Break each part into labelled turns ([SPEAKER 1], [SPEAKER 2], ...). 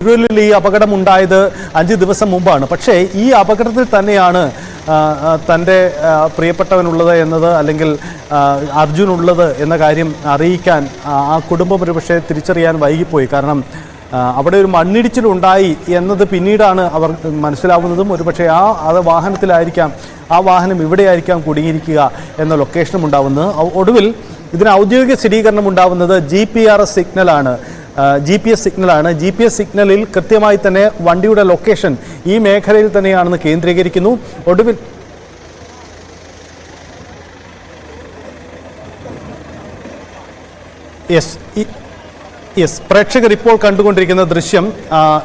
[SPEAKER 1] ഈ അപകടമുണ്ടായത് 5 ദിവസം മുമ്പാണ്. പക്ഷേ ഈ അപകടത്തിൽ തന്നെയാണ് തൻ്റെ പ്രിയപ്പെട്ടവനുള്ളത് എന്നത്, അല്ലെങ്കിൽ അർജുനുള്ളത് എന്ന കാര്യം അറിയിക്കാൻ ആ കുടുംബം ഒരുപക്ഷെ തിരിച്ചറിയാൻ വൈകിപ്പോയി. കാരണം അവിടെ ഒരു മണ്ണിടിച്ചിലുണ്ടായി എന്നത് പിന്നീടാണ് അവർ മനസ്സിലാവുന്നതും. ഒരുപക്ഷെ അത് വാഹനത്തിലായിരിക്കാം, ആ വാഹനം ഇവിടെയായിരിക്കാം കുടുങ്ങിയിരിക്കുക എന്ന ലൊക്കേഷനും ഉണ്ടാവുന്നത്. ഒടുവിൽ ഇതിന് ഔദ്യോഗിക സ്ഥിരീകരണം ഉണ്ടാവുന്നത് GPS സിഗ്നലാണ്. GPS സിഗ്നലിൽ കൃത്യമായി തന്നെ വണ്ടിയുടെ ലൊക്കേഷൻ ഈ മേഖലയിൽ തന്നെയാണെന്ന് കേന്ദ്രീകരിക്കുന്നു. ഒടുവിൽ പ്രേക്ഷകർ ഇപ്പോൾ കണ്ടുകൊണ്ടിരിക്കുന്ന ദൃശ്യം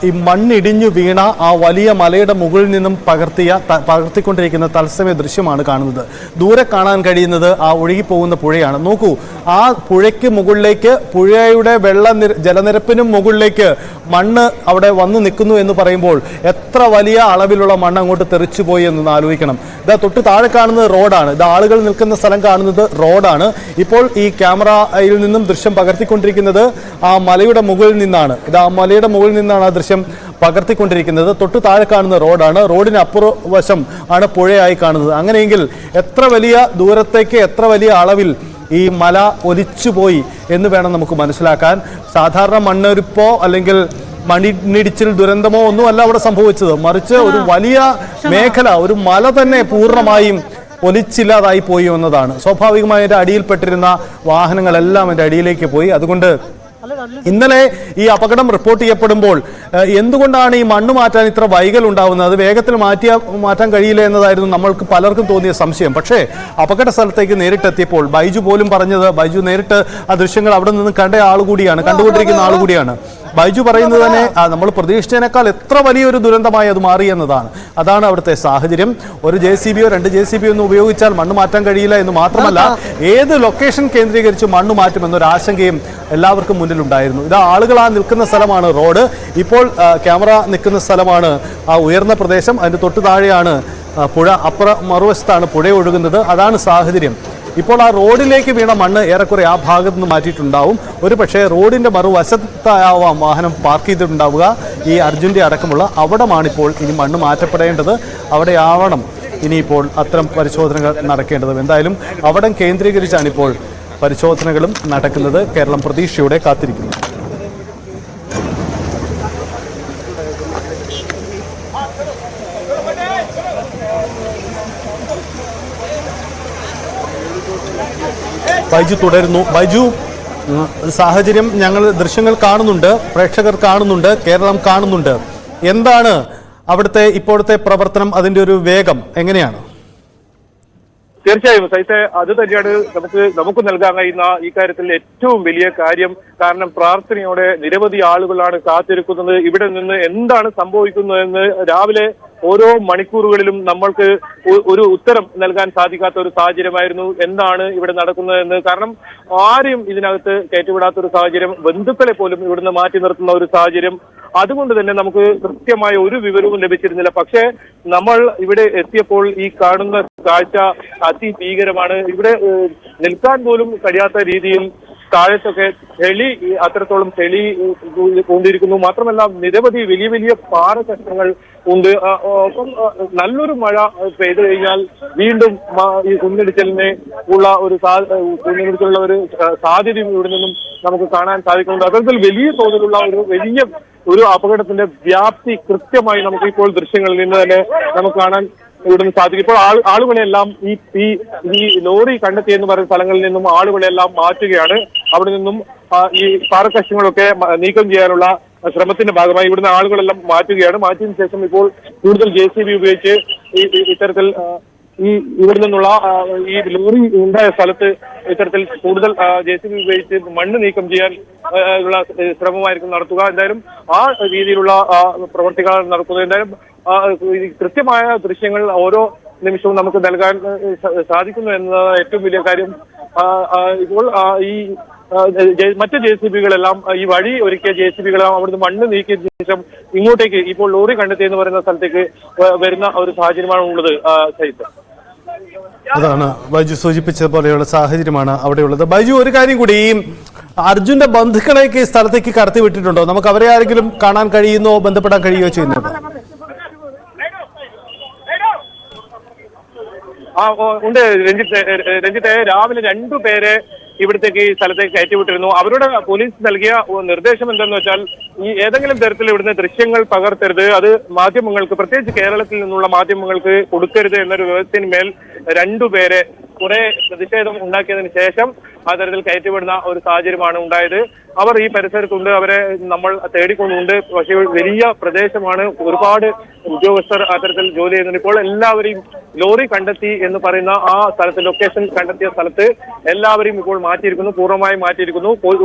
[SPEAKER 1] ഈ മണ്ണിടിഞ്ഞു വീണ ആ വലിയ മലയുടെ മുകളിൽ നിന്നും പകർത്തിക്കൊണ്ടിരിക്കുന്ന തത്സമയ ദൃശ്യമാണ് കാണുന്നത്. ദൂരെ കാണാൻ കഴിയുന്നത് ആ ഒഴുകിപ്പോകുന്ന പുഴയാണ്. നോക്കൂ, ആ പുഴയ്ക്ക് മുകളിലേക്ക്, പുഴയുടെ ജലനിരപ്പിനും മുകളിലേക്ക് മണ്ണ് അവിടെ വന്നു നിൽക്കുന്നു എന്ന് പറയുമ്പോൾ എത്ര വലിയ അളവിലുള്ള മണ്ണ് അങ്ങോട്ട് തെറിച്ചുപോയി എന്നൊന്ന് ആലോചിക്കണം. ഇതാ തൊട്ട് താഴെ കാണുന്നത് റോഡാണ്. ഇത് ആളുകൾ നിൽക്കുന്ന സ്ഥലം കാണുന്നത് റോഡാണ്. ഇപ്പോൾ ഈ ക്യാമറയിൽ നിന്നും ദൃശ്യം പകർത്തിക്കൊണ്ടിരിക്കുന്നത് ആ മലയുടെ മുകളിൽ നിന്നാണ്. ഇത് ആ മലയുടെ മുകളിൽ നിന്നാണ് ആ ദൃശ്യം പകർത്തിക്കൊണ്ടിരിക്കുന്നത്. തൊട്ട് താഴെ കാണുന്ന റോഡാണ്. റോഡിന് അപ്പുറവശം ആണ് പുഴയായി കാണുന്നത്. അങ്ങനെയെങ്കിൽ എത്ര വലിയ ദൂരത്തേക്ക്, എത്ര വലിയ അളവിൽ ഈ മല ഒലിച്ചുപോയി എന്ന് വേണം നമുക്ക് മനസ്സിലാക്കാൻ. സാധാരണ മണ്ണൊലിപ്പോ അല്ലെങ്കിൽ മണ്ണിടിച്ചിൽ ദുരന്തമോ ഒന്നുമല്ല അവിടെ സംഭവിച്ചത്. മറിച്ച് ഒരു വലിയ മേഖല, ഒരു മല തന്നെ പൂർണ്ണമായും ഒലിച്ചില്ലാതായി പോയി എന്നതാണ്. സ്വാഭാവികമായി എൻ്റെ അടിയിൽപ്പെട്ടിരുന്ന വാഹനങ്ങളെല്ലാം എൻ്റെ അടിയിലേക്ക് പോയി. അതുകൊണ്ട് ഇന്നലെ ഈ അപകടം റിപ്പോർട്ട് ചെയ്യപ്പെടുമ്പോൾ എന്തുകൊണ്ടാണ് ഈ മണ്ണ് മാറ്റാൻ ഇത്ര വൈകൽ ഉണ്ടാവുന്നത്, അത് വേഗത്തിൽ മാറ്റാൻ കഴിയില്ല എന്നതായിരുന്നു നമ്മൾക്ക് പലർക്കും തോന്നിയ സംശയം. പക്ഷേ അപകട സ്ഥലത്തേക്ക് നേരിട്ടെത്തിയപ്പോൾ ബൈജു പോലും പറഞ്ഞത്, ബൈജു നേരിട്ട് ആ ദൃശ്യങ്ങൾ അവിടെ നിന്ന് കണ്ടുകൊണ്ടിരിക്കുന്ന ആളുകൂടിയാണ്. ബൈജു പറയുന്നത് തന്നെ നമ്മൾ പ്രതീക്ഷിച്ചതിനേക്കാൾ എത്ര വലിയൊരു ദുരന്തമായി അത് മാറി എന്നതാണ്. അതാണ് അവിടുത്തെ സാഹചര്യം. ഒരു JCB 2 JCB ഒന്നും ഉപയോഗിച്ചാൽ മണ്ണ് മാറ്റാൻ കഴിയില്ല എന്ന് മാത്രമല്ല, ഏത് ലൊക്കേഷൻ കേന്ദ്രീകരിച്ച് മണ്ണ് മാറ്റുമെന്നൊരു ആശങ്കയും എല്ലാവർക്കും മുന്നിലുണ്ടായിരുന്നു. ഇത് ആളുകൾ നിൽക്കുന്ന സ്ഥലമാണ് റോഡ്. ഇപ്പോൾ ക്യാമറ നിൽക്കുന്ന സ്ഥലമാണ് ആ ഉയർന്ന പ്രദേശം. അതിൻ്റെ തൊട്ട് താഴെയാണ് പുഴ. മറുവശത്താണ് പുഴ ഒഴുകുന്നത്. അതാണ് സാഹചര്യം. ഇപ്പോൾ ആ റോഡിലേക്ക് വീണ മണ്ണ് ഏറെക്കുറെ ആ ഭാഗത്ത് നിന്ന് മാറ്റിയിട്ടുണ്ടാവും. ഒരു പക്ഷേ റോഡിൻ്റെ മറുവശത്താവാം വാഹനം പാർക്ക് ചെയ്തിട്ടുണ്ടാവുക. ഈ അർജുൻ്റെ അടക്കമുള്ള അവിടമാണിപ്പോൾ ഇനി മണ്ണ് മാറ്റപ്പെടേണ്ടത്. അവിടെയാവണം ഇനിയിപ്പോൾ അത്തരം പരിശോധനകൾ നടക്കേണ്ടത്. എന്തായാലും അവിടം കേന്ദ്രീകരിച്ചാണിപ്പോൾ പരിശോധനകളും നടക്കുന്നത്. കേരളം പ്രതീക്ഷയോടെ കാത്തിരിക്കുന്നു. ബൈജു തുടരുന്നു. ബൈജു, സാഹചര്യം ദൃശ്യങ്ങൾ കാണുന്നുണ്ട്, പ്രേക്ഷകർ കാണുന്നുണ്ട്, കേരളം കാണുന്നുണ്ട്. എന്താണ് അവിടുത്തെ ഇപ്പോഴത്തെ പ്രവർത്തനം, അതിന്റെ ഒരു വേഗം എങ്ങനെയാണ്?
[SPEAKER 2] തീർച്ചയായും സൈത്തെ, അത് തന്നെയാണ് നമുക്ക് നൽകാൻ കഴിയുന്ന ഈ കാര്യത്തിൽ ഏറ്റവും വലിയ കാര്യം. കാരണം പ്രാർത്ഥനയോടെ നിരവധി ആളുകളാണ് കാത്തിരിക്കുന്നത്. ഇവിടെ നിന്ന് എന്താണ് സംഭവിക്കുന്നതെന്ന് രാവിലെ ഓരോ മണിക്കൂറുകളിലും നമ്മൾക്ക് ഒരു ഉത്തരം നൽകാൻ സാധിക്കാത്ത ഒരു സാഹചര്യമായിരുന്നു. എന്താണ് ഇവിടെ നടക്കുന്നതെന്ന്. കാരണം ആരെയും ഇതിനകത്ത് കയറ്റിവിടാത്ത ഒരു സാഹചര്യം, ബന്ധുക്കളെ പോലും ഇവിടുന്ന് മാറ്റി നിർത്തുന്ന ഒരു സാഹചര്യം. അതുകൊണ്ട് തന്നെ നമുക്ക് കൃത്യമായ ഒരു വിവരവും ലഭിച്ചിരുന്നില്ല. പക്ഷേ നമ്മൾ ഇവിടെ എത്തിയപ്പോൾ ഈ കാണുന്ന കാഴ്ച അതിഭീകരമാണ്. ഇവിടെ നിൽക്കാൻ പോലും കഴിയാത്ത രീതിയിൽ താഴത്തൊക്കെ ചെളി, അത്രത്തോളം ചെളി കൊണ്ടിരിക്കുന്നു. മാത്രമല്ല നിരവധി വലിയ വലിയ പാറ കഷ്ണങ്ങൾ ഉണ്ട്. ഒപ്പം നല്ലൊരു മഴ പെയ്തു കഴിഞ്ഞാൽ വീണ്ടും ഈ കുന്നിടിച്ചിലിനെ ഉള്ള ഒരു സാധ്യതയും ഇവിടെ നിന്നും നമുക്ക് കാണാൻ സാധിക്കുന്നുണ്ട്. അത്തരത്തിൽ വലിയ തോതിലുള്ള ഒരു അപകടത്തിന്റെ വ്യാപ്തി കൃത്യമായി നമുക്ക് ഇപ്പോൾ ദൃശ്യങ്ങളിൽ നിന്ന് തന്നെ നമുക്ക് കാണാൻ ഇവിടുന്ന് സാധിക്കും. ഇപ്പോൾ ആളുകളെല്ലാം ഈ ലോറി കണ്ടെത്തിയെന്ന് പറയുന്ന സ്ഥലങ്ങളിൽ നിന്നും ആളുകളെല്ലാം മാറ്റുകയാണ്. അവിടെ നിന്നും ഈ പാറക്കഷ്ണങ്ങളൊക്കെ നീക്കം ചെയ്യാനുള്ള ശ്രമത്തിന്റെ ഭാഗമായി ഇവിടുന്ന് ആളുകളെല്ലാം മാറ്റുകയാണ്. മാറ്റിയതിനു ശേഷം ഇപ്പോൾ കൂടുതൽ JCB ഉപയോഗിച്ച് ഇത്തരത്തിൽ ഇവിടെ നിന്നുള്ള ഈ ലോറി ഉണ്ടായ സ്ഥലത്ത് ഇത്തരത്തിൽ കൂടുതൽ JCB ഉപയോഗിച്ച് മണ്ണ് നീക്കം ചെയ്യാൻ ഉള്ള ശ്രമമായിരിക്കും നടത്തുക. എന്തായാലും ആ രീതിയിലുള്ള പ്രവർത്തികളാണ് നടക്കുന്നത്. എന്തായാലും കൃത്യമായ ദൃശ്യങ്ങൾ ഓരോ നിമിഷവും നമുക്ക് നൽകാൻ സാധിക്കുന്നു എന്നതാണ് ഏറ്റവും വലിയ കാര്യം. ഇപ്പോൾ ഈ മറ്റ് JCBകളെല്ലാം, ഈ വഴി ഒരുക്കിയ JCBകളെല്ലാം അവിടുന്ന് മണ്ണ് നീക്കിയ ശേഷം ഇങ്ങോട്ടേക്ക് ഇപ്പോൾ ലോറി കണ്ടെത്തിയെന്ന് പറയുന്ന സ്ഥലത്തേക്ക് വരുന്ന ഒരു സാഹചര്യമാണ് ഉള്ളത്.
[SPEAKER 1] അതാണ് ബൈജു സൂചിപ്പിച്ചതുപോലെയുള്ള സാഹചര്യമാണ് അവിടെയുള്ളത്. ബൈജു, ഒരു കാര്യം കൂടി, ഈ അർജുന്റെ ബന്ധുക്കളെയൊക്കെ ഈ സ്ഥലത്തേക്ക് കടത്തി വിട്ടിട്ടുണ്ടോ? നമുക്ക് അവരെ ആരെങ്കിലും കാണാൻ കഴിയുന്നോ, ബന്ധപ്പെടാൻ കഴിയുകയോ ചെയ്യുന്നുണ്ടോ?
[SPEAKER 2] ഉണ്ട് രഞ്ജിത്തെ, രാവിലെ 2 പേരെ ഇവിടത്തേക്ക് ഈ സ്ഥലത്തേക്ക് കയറ്റിവിട്ടിരുന്നു. അവരുടെ പോലീസ് നൽകിയ നിർദ്ദേശം എന്തെന്ന് വെച്ചാൽ, ഈ ഏതെങ്കിലും തരത്തിൽ ഇവിടുന്ന് ദൃശ്യങ്ങൾ പകർത്തരുത്, അത് മാധ്യമങ്ങൾക്ക്, പ്രത്യേകിച്ച് കേരളത്തിൽ നിന്നുള്ള മാധ്യമങ്ങൾക്ക് കൊടുക്കരുത് എന്നൊരു വ്യവസ്ഥയിന്മേൽ 2 പേരെ കുറെ പ്രതിഷേധം ഉണ്ടാക്കിയതിനു ശേഷം ആ തരത്തിൽ കയറ്റിവിടുന്ന ഒരു സാഹചര്യമാണ് ഉണ്ടായത്. അവർ ഈ പരിസരത്തുണ്ട്, അവരെ നമ്മൾ തേടിക്കൊണ്ടുണ്ട്. പക്ഷേ വലിയ പ്രദേശമാണ്, ഒരുപാട് ഉദ്യോഗസ്ഥർ അത്തരത്തിൽ ജോലി ചെയ്യുന്നുണ്ട്. ഇപ്പോൾ എല്ലാവരെയും ലോറി കണ്ടെത്തി എന്ന് പറയുന്ന ആ സ്ഥലത്ത്, ലൊക്കേഷൻ കണ്ടെത്തിയ സ്ഥലത്ത് എല്ലാവരെയും ഇപ്പോൾ മാറ്റിയിരിക്കുന്നു, പൂർണ്ണമായും മാറ്റിയിരിക്കുന്നു.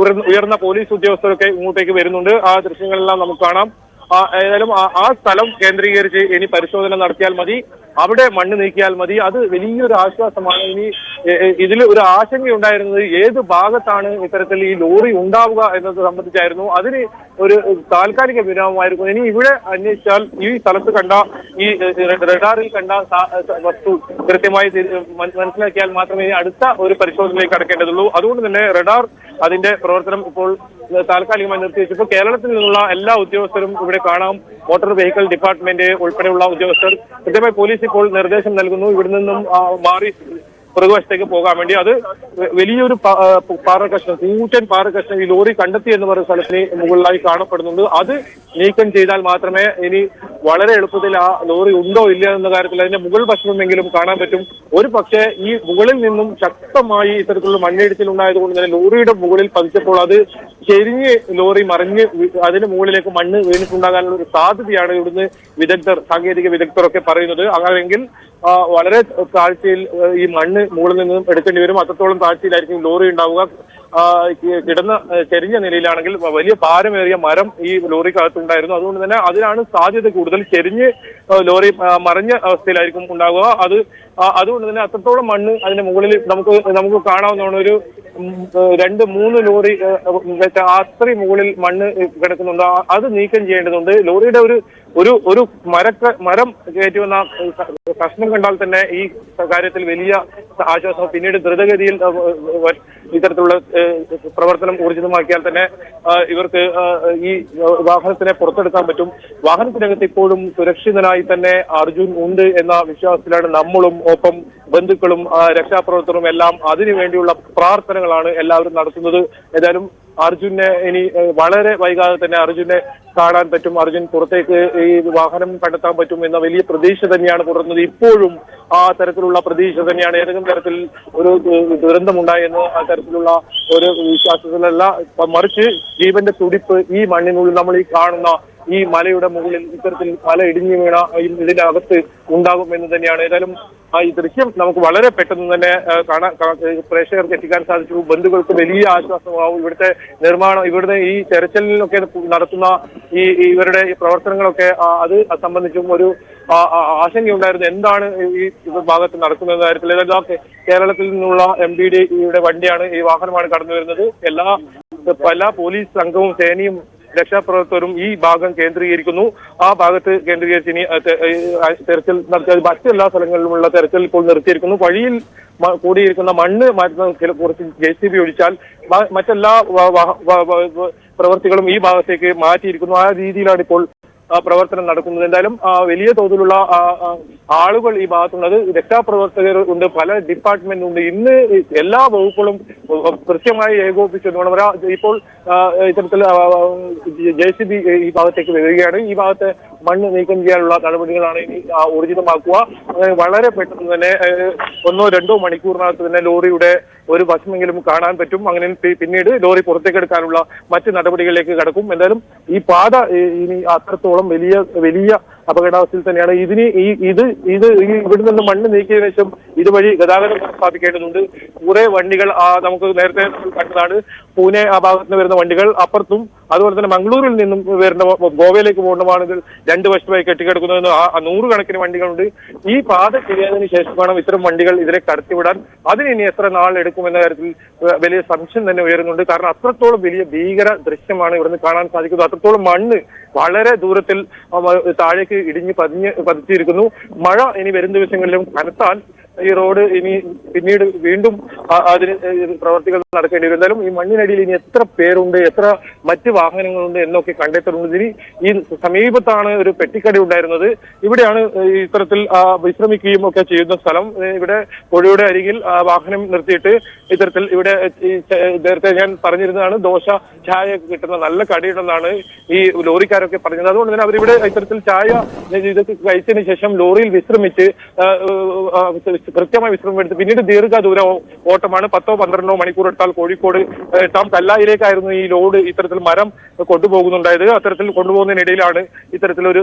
[SPEAKER 2] ഉയർന്ന പോലീസ് ഉദ്യോഗസ്ഥരൊക്കെ ഇങ്ങോട്ടേക്ക് വരുന്നുണ്ട്. ആ ദൃശ്യങ്ങളെല്ലാം നമുക്ക് കാണാം. ഏതായാലും ആ സ്ഥലം കേന്ദ്രീകരിച്ച് ഇനി പരിശോധന നടത്തിയാൽ മതി, അവിടെ മണ്ണ് നീക്കിയാൽ മതി. അത് വലിയൊരു ആശ്വാസമാണ്. ഇനി ഇതിൽ ഒരു ആശങ്കയുണ്ടായിരുന്നത് ഏത് ഭാഗത്താണ് ഇത്തരത്തിൽ ഈ ലോറി ഉണ്ടാവുക എന്നത് സംബന്ധിച്ചായിരുന്നു. അതിന് ഒരു താൽക്കാലിക വിരാമമായിരുന്നു. ഇനി ഇവിടെ അന്വേഷിച്ചാൽ ഈ സ്ഥലത്ത് കണ്ട, ഈ റഡാറിൽ കണ്ട വസ്തു കൃത്യമായി മനസ്സിലാക്കിയാൽ മാത്രമേ അടുത്ത ഒരു പരിശോധനയിലേക്ക് കടക്കേണ്ടതുള്ളൂ. അതുകൊണ്ട് തന്നെ റഡാർ അതിന്റെ പ്രവർത്തനം ഇപ്പോൾ താൽക്കാലികമായി നിർത്തിവെച്ചു. ഇപ്പോൾ കേരളത്തിൽ നിന്നുള്ള എല്ലാ ഉദ്യോഗസ്ഥരും ഇവിടെ കാണാം. മോട്ടോർ വെഹിക്കിൾ ഡിപ്പാർട്ട്മെന്റ് ഉൾപ്പെടെയുള്ള ഉദ്യോഗസ്ഥർ കൃത്യമായി പോലീസ് ഇപ്പോൾ നിർദ്ദേശം നൽകുന്നു ഇവിടെ നിന്നും മാറി പുറകുവശത്തേക്ക് പോകാൻ വേണ്ടി. അത് വലിയൊരു പാറക്കഷ്ണം, കൂറ്റൻ പാറക്കഷ്ണം ഈ ലോറി കണ്ടെത്തി എന്ന് പറയുന്ന സ്ഥലത്തിന് മുകളിലായി കാണപ്പെടുന്നുണ്ട്. അത് നീക്കം ചെയ്താൽ മാത്രമേ ഇനി വളരെ എളുപ്പത്തിൽ ആ ലോറി ഉണ്ടോ ഇല്ല എന്ന കാര്യത്തിൽ അതിന്റെ മുകൾ വശമെങ്കിലും കാണാൻ പറ്റും. ഒരു പക്ഷേ ഈ മുകളിൽ നിന്നും ശക്തമായി ഇത്തരത്തിലുള്ള മണ്ണിടിച്ചിൽ ഉണ്ടായതുകൊണ്ട് തന്നെ ലോറിയുടെ മുകളിൽ പതിച്ചപ്പോൾ അത് ചെരിഞ്ഞ് ലോറി മറിഞ്ഞ് അതിന് മുകളിലേക്ക് മണ്ണ് വീണിട്ടുണ്ടാകാനുള്ള ഒരു സാധ്യതയാണ് ഇവിടുന്ന് സാങ്കേതിക വിദഗ്ധരൊക്കെ പറയുന്നത്. അങ്ങനെയെങ്കിൽ വളരെ താഴ്ചയിൽ ഈ മണ്ണ് മുകളിൽ നിന്നും എടുക്കേണ്ടി വരും. അത്രത്തോളം താഴ്ചയിലായിരിക്കും ലോറി ഉണ്ടാവുക. കിടന്ന ചെരിഞ്ഞ നിലയിലാണെങ്കിൽ വലിയ ഭാരമേറിയ മരം ഈ ലോറിക്കകത്തുണ്ടായിരുന്നു. അതുകൊണ്ട് തന്നെ അതിനാണ് സാധ്യത കൂടുതൽ. ചെരിഞ്ഞ് ലോറി മറിഞ്ഞ അവസ്ഥയിലായിരിക്കും ഉണ്ടാവുക. അതുകൊണ്ട് തന്നെ അത്രത്തോളം മണ്ണ് അതിന്റെ മുകളിൽ നമുക്ക് കാണാവുന്നതാണ്. ഒരു 2-3 ലോറി അത്രയും മുകളിൽ മണ്ണ് കിടക്കുന്നുണ്ട്. അത് നീക്കം ചെയ്യേണ്ടതുണ്ട്. ലോറിയുടെ ഒരു മരം കയറ്റി വന്ന കഷ്ണം കണ്ടാൽ തന്നെ ഈ കാര്യത്തിൽ വലിയ ആശ്വാസം. പിന്നീട് ദ്രുതഗതിയിൽ ഇത്തരത്തിലുള്ള പ്രവർത്തനം ഊർജിതമാക്കിയാൽ തന്നെ ഇവർക്ക് ഈ വാഹനത്തിനെ പുറത്തെടുക്കാൻ പറ്റും. വാഹനത്തിനകത്ത് ഇപ്പോഴും സുരക്ഷിതനായി തന്നെ അർജുൻ ഉണ്ട് എന്ന വിശ്വാസത്തിലാണ് നമ്മളും, ഒപ്പം ബന്ധുക്കളും രക്ഷാപ്രവർത്തകരും എല്ലാം അതിനു വേണ്ടിയുള്ള പ്രാർത്ഥനകളാണ് എല്ലാവരും നടത്തുന്നത്. ഏതായാലും അർജുനെ ഇനി വളരെ വൈകാതെ തന്നെ അർജുനെ കാണാൻ പറ്റും, അർജുൻ പുറത്തേക്ക് ഈ വാഹനം കണ്ടെത്താൻ പറ്റും എന്ന വലിയ പ്രതീക്ഷ തന്നെയാണ് പുറത്തുന്നത്. ഇപ്പോഴും ആ തരത്തിലുള്ള പ്രതീക്ഷ തന്നെയാണ്. ഏതെങ്കിലും തരത്തിൽ ഒരു ദുരന്തമുണ്ടായെന്ന് ആ തരത്തിലുള്ള ഒരു വിശ്വാസത്തിലല്ല, മറിച്ച് ജീവന്റെ തുടിപ്പ് ഈ മണ്ണിനുള്ളിൽ നമ്മൾ ഈ കാണുന്ന ഈ മലയുടെ മുകളിൽ ഇത്തരത്തിൽ മല ഇടിഞ്ഞു വീണ ഇതിന്റെ അകത്ത് ഉണ്ടാകും എന്ന് തന്നെയാണ്. ഏതായാലും ഈ ദൃശ്യം നമുക്ക് വളരെ പെട്ടെന്ന് തന്നെ പ്രേക്ഷകർക്ക് എത്തിക്കാൻ സാധിച്ചു. ബന്ധുക്കൾക്ക് വലിയ ആശ്വാസമാവും. ഇവിടുത്തെ നിർമ്മാണം, ഇവിടുത്തെ ഈ തെരച്ചിലിനൊക്കെ നടത്തുന്ന ഇവരുടെ ഈ പ്രവർത്തനങ്ങളൊക്കെ അത് സംബന്ധിച്ചും ഒരു ആശങ്കയുണ്ടായിരുന്നു. എന്താണ് ഈ ഭാഗത്ത് നടക്കുന്ന കാര്യത്തിൽ. ഏതായാലും കേരളത്തിൽ നിന്നുള്ള MBDയുടെ വണ്ടിയാണ്, ഈ വാഹനമാണ് കടന്നു വരുന്നത്. പല പോലീസ് സംഘവും സേനയും രക്ഷാപ്രവർത്തകരും ഈ ഭാഗം കേന്ദ്രീകരിക്കുന്നു. ആ ഭാഗത്ത് കേന്ദ്രീകരിച്ച് ഇനി തെരച്ചിൽ നടത്തിയ മറ്റെല്ലാ സ്ഥലങ്ങളിലുമുള്ള തെരച്ചിൽ ഇപ്പോൾ നിർത്തിയിരിക്കുന്നു. വഴിയിൽ കൂടിയിരിക്കുന്ന മണ്ണ് മാറ്റുന്ന കുറച്ച് JCB ഒഴിച്ചാൽ മറ്റെല്ലാ പ്രവർത്തികളും ഈ ഭാഗത്തേക്ക് മാറ്റിയിരിക്കുന്നു. ആ രീതിയിലാണ് ഇപ്പോൾ പ്രവർത്തനം നടക്കുന്നത്. എന്തായാലും വലിയ തോതിലുള്ള ആളുകൾ ഈ ഭാഗത്തുള്ളത്. രക്ഷാപ്രവർത്തകർ ഉണ്ട്, പല ഡിപ്പാർട്ട്മെന്റും ഉണ്ട്. ഇന്ന് എല്ലാ വകുപ്പുകളും കൃത്യമായി ഏകോപിച്ചു. ഇപ്പോൾ ഇത്തരത്തിൽ JCB ഈ ഭാഗത്തേക്ക് വരികയാണ്. ഈ ഭാഗത്തെ മണ്ണ് നീക്കം ചെയ്യാനുള്ള നടപടികളാണ് ഇനി ഊർജിതമാക്കുക. വളരെ പെട്ടെന്ന് തന്നെ 1-2 മണിക്കൂറിനകത്ത് തന്നെ ലോറിയുടെ ഒരു വശമെങ്കിലും കാണാൻ പറ്റും. അങ്ങനെ പിന്നീട് ലോറി പുറത്തേക്ക് എടുക്കാനുള്ള മറ്റ് നടപടികളിലേക്ക് കടക്കും. എന്തായാലും ഈ പാത ഇനി അത്രത്തോളം വലിയ അപകടാവസ്ഥയിൽ തന്നെയാണ്. ഇവിടെ നിന്ന് മണ്ണ് നീക്കിയതിനു ശേഷം ഇതുവഴി ഗതാഗതം സ്ഥാപിക്കേണ്ടതുണ്ട്. കുറെ വണ്ടികൾ നമുക്ക് നേരത്തെ കണ്ടതാണ്. പൂനെ ആ ഭാഗത്ത് നിന്ന് വരുന്ന വണ്ടികൾ അപ്പുറത്തും, അതുപോലെ തന്നെ മംഗളൂരിൽ നിന്നും വരുന്ന ഗോവയിലേക്ക് പോകേണ്ടതാണെങ്കിൽ 2 വശമായി കെട്ടിക്കിടക്കുന്നതെന്ന് 100 കണക്കിന് വണ്ടികളുണ്ട്. ഈ പാത ശരിയായതിനു ശേഷം വേണം ഇത്തരം വണ്ടികൾ ഇതിനെ കടത്തിവിടാൻ. അതിന് ഇനി എത്ര നാൾ എടുക്കുമെന്ന കാര്യത്തിൽ വലിയ സംശയം തന്നെ ഉയരുന്നുണ്ട്. കാരണം അത്രത്തോളം വലിയ ഭീകര ദൃശ്യമാണ് ഇവിടുന്ന് കാണാൻ സാധിക്കുന്നത്. അത്രത്തോളം മണ്ണ് വളരെ ദൂരത്തിൽ താഴേക്ക് ഇടിഞ്ഞ് പതിച്ചിരിക്കുന്നു. മഴ ഇനി വരും ദിവസങ്ങളിലും കനത്താൽ ഈ റോഡ് ഇനി പിന്നീട് വീണ്ടും അതിന് പ്രവർത്തികൾ നടക്കേണ്ടി വരും. എന്തായാലും ഈ മണ്ണിനടിയിൽ ഇനി എത്ര പേരുണ്ട്, എത്ര മറ്റ് വാഹനങ്ങളുണ്ട് എന്നൊക്കെ കണ്ടെത്തുന്നുണ്ട്. ഇനി ഈ സമീപത്താണ് ഒരു പെട്ടിക്കട ഉണ്ടായിരുന്നത്. ഇവിടെയാണ് ഇത്തരത്തിൽ വിശ്രമിക്കുകയും ഒക്കെ ചെയ്യുന്ന സ്ഥലം. ഇവിടെ പുഴയുടെ അരികിൽ വാഹനം നിർത്തിയിട്ട് ഇത്തരത്തിൽ ഇവിടെ നേരത്തെ ഞാൻ പറഞ്ഞിരുന്നതാണ്, ദോശ ചായ കിട്ടുന്ന നല്ല കടയുണ്ടെന്നാണ് ഈ ലോറിക്കാരൊക്കെ പറഞ്ഞത്. അതുകൊണ്ട് തന്നെ അവരിവിടെ ഇത്തരത്തിൽ ചായ ഇതൊക്കെ കഴിച്ചതിന് ശേഷം ലോറിയിൽ വിശ്രമിച്ച് കൃത്യമായി വിശ്രമം എടുത്ത് പിന്നീട് ദീർഘദൂര ഓട്ടമാണ്. 10-12 മണിക്കൂർ എടുത്താൽ കോഴിക്കോട് എത്താം. കല്ലായിലേക്കായിരുന്നു ഈ ലോഡ് ഇത്തരത്തിൽ മരം കൊണ്ടുപോകുന്നുണ്ടായത്. അത്തരത്തിൽ കൊണ്ടുപോകുന്നതിനിടയിലാണ് ഇത്തരത്തിലൊരു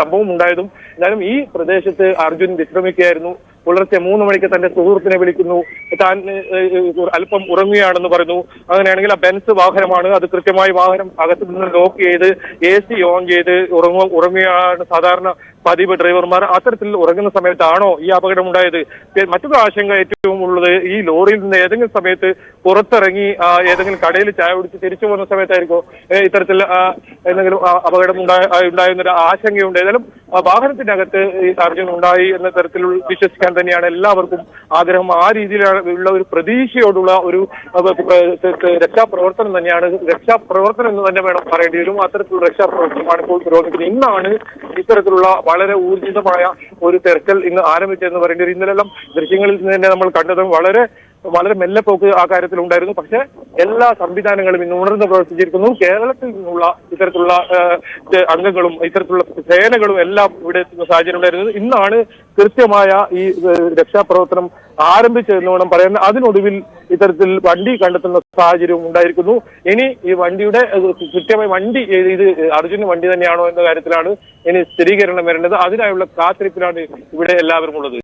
[SPEAKER 2] സംഭവം ഉണ്ടായതും. എന്നാലും ഈ പ്രദേശത്ത് അർജുൻ വിശ്രമിക്കുകയായിരുന്നു. പുലർച്ചെ 3 മണിക്ക് തന്റെ സുഹൃത്തിനെ വിളിക്കുന്നു, താൻ അല്പം ഉറങ്ങുകയാണെന്ന് പറയുന്നു. അങ്ങനെയാണെങ്കിൽ ആ ബെൻസ് വാഹനമാണ്, അത് കൃത്യമായി വാഹനം അകത്തു നിന്ന് ലോക്ക് ചെയ്ത് AC ഓൺ ചെയ്ത് ഉറങ്ങുകയാണ് സാധാരണ പതിവ് ഡ്രൈവർമാർ. അത്തരത്തിൽ ഉറങ്ങുന്ന സമയത്താണോ ഈ അപകടം ഉണ്ടായത്? മറ്റൊരു ആശങ്ക ഏറ്റവും ഉള്ളത്, ഈ ലോറിയിൽ നിന്ന് ഏതെങ്കിലും സമയത്ത് പുറത്തിറങ്ങി ഏതെങ്കിലും കടയിൽ ചായ കുടിച്ച് തിരിച്ചു പോകുന്ന സമയത്തായിരിക്കും ഇത്തരത്തിൽ എന്തെങ്കിലും അപകടം ഉണ്ടായെന്നൊരു ആശങ്കയുണ്ട്. ഏതായാലും വാഹനത്തിനകത്ത് ഈ അർജുൻ ഉണ്ടായി എന്ന തരത്തിൽ വിശ്വസിക്കാൻ തന്നെയാണ് എല്ലാവർക്കും ആഗ്രഹം. ആ രീതിയിലുള്ള ഒരു പ്രതീക്ഷയോടുള്ള ഒരു രക്ഷാപ്രവർത്തനം തന്നെയാണ്, രക്ഷാപ്രവർത്തനം എന്ന് തന്നെ വേണം പറയേണ്ടി വരും. അത്തരത്തിലുള്ള രക്ഷാപ്രവർത്തനമാണ് ഇപ്പോൾ പുരോഗമിക്കുന്നത്. ഇന്നാണ് ഇത്തരത്തിലുള്ള വളരെ ഊർജിതമായ ഒരു തെരച്ചിൽ ഇന്ന് ആരംഭിച്ചതെന്ന് പറയേണ്ടി വരും. ഇന്നലെല്ലാം ദൃശ്യങ്ങളിൽ നിന്ന് തന്നെ നമ്മൾ കണ്ടതും വളരെ മെല്ലെ പോക്ക് ആ കാര്യത്തിൽ ഉണ്ടായിരുന്നു. പക്ഷെ എല്ലാ സംവിധാനങ്ങളും ഇന്ന് ഉണർന്ന് പ്രവർത്തിച്ചിരിക്കുന്നു. കേരളത്തിൽ നിന്നുള്ള ഇത്തരത്തിലുള്ള അംഗങ്ങളും ഇത്തരത്തിലുള്ള സേനകളും എല്ലാം ഇവിടെ എത്തുന്ന സാഹചര്യം ഉണ്ടായിരുന്നത്. ഇന്നാണ് കൃത്യമായ ഈ രക്ഷാപ്രവർത്തനം ആരംഭിച്ചതെന്ന് വേണം പറയാൻ. അതിനൊടുവിൽ ഇത്തരത്തിൽ വണ്ടി കണ്ടെത്തുന്ന സാഹചര്യവും ഉണ്ടായിരിക്കുന്നു. ഇനി ഈ വണ്ടിയുടെ കൃത്യമായി വണ്ടി ഇത് അർജുന് വണ്ടി തന്നെയാണോ എന്ന കാര്യത്തിലാണ് ഇനി സ്ഥിരീകരണം വരേണ്ടത്. അതിനായുള്ള കാത്തിരിപ്പിലാണ് ഇവിടെ എല്ലാവരും ഉള്ളത്.